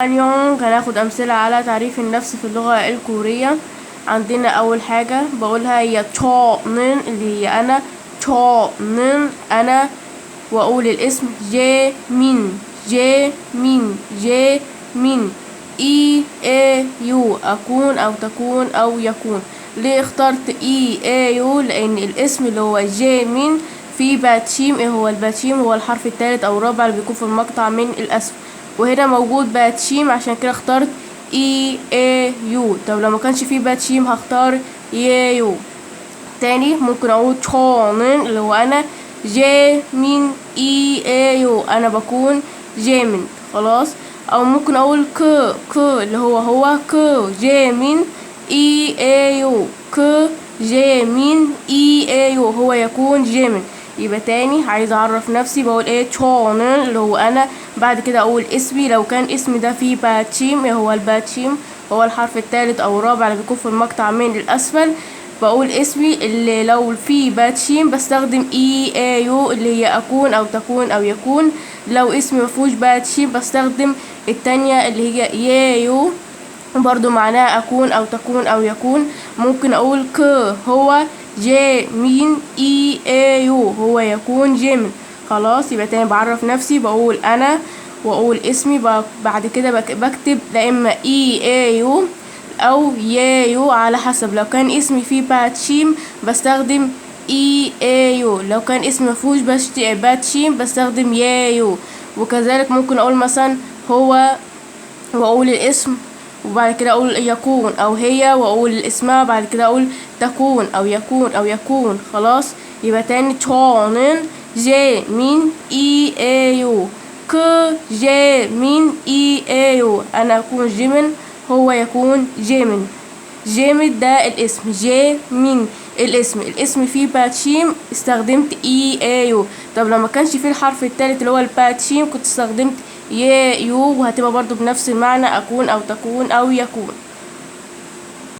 اليوم هناخد أمثلة على تعريف النفس في اللغة الكورية. عندنا أول حاجة بقولها هي 저는 اللي هي أنا، 저는 أنا، وأقول الاسم جيمين، جيمين، جيمين. يو أكون أو تكون أو يكون. ليه اخترت يو؟ لأن الاسم اللي هو جيمين في باتشيم. ايه هو الباتشيم؟ هو الحرف الثالث أو الرابع اللي بيكون في المقطع من الأسفل، وهنا موجود باتشيم عشان كده اخترت يو. طب لو ما كانش فيه باتشيم هختار يو. تاني ممكن اقول 저는 اللي هو انا، جيمين يو انا بكون جيمين، خلاص. او ممكن اقول ك اللي هو جيمين يو، جيمين يو هو يكون جيمين. يبقى تاني عايز اعرف نفسي بقول 저는 اللي هو انا، بعد كده اقول اسمي. لو كان اسمي ده فيه باتشيم، ايه هو الباتشيم؟ هو الحرف الثالث او الرابع اللي بيكون في المقطع من الاسفل. بقول اسمي اللي لو فيه باتشيم بستخدم يو اللي هي اكون او تكون او يكون. لو اسمي مفيهوش باتشيم بستخدم التانية اللي هي يو، برضو معناها اكون او تكون او يكون. ممكن اقول هو جيمين يو هو يكون جيمين، خلاص. يبقى تاني بعرف نفسي بقول انا واقول اسمي، بعد كده بكتب لا اما يو او يو على حسب. لو كان اسمي فيه باتشيم بستخدم يو، لو كان اسمي مفيهوش باتشيم بستخدم يو. وكذلك ممكن اقول مثلا هو واقول الاسم، وبعد كده اقول يكون او هي واقول اسمها، بعد كده اقول تكون او يكون او يكون، خلاص. يبقى تاني 저는 جيمين يو، جيمين يو انا اكون جيمين هو يكون جيمين. جيمين ده الاسم، جيمين الاسم فيه باتشيم استخدمت يو. طب لو ما كانش فيه الحرف الثالث اللي هو الباتشيم كنت استخدمت يو، وهتبقى برضو بنفس المعنى اكون او تكون او يكون.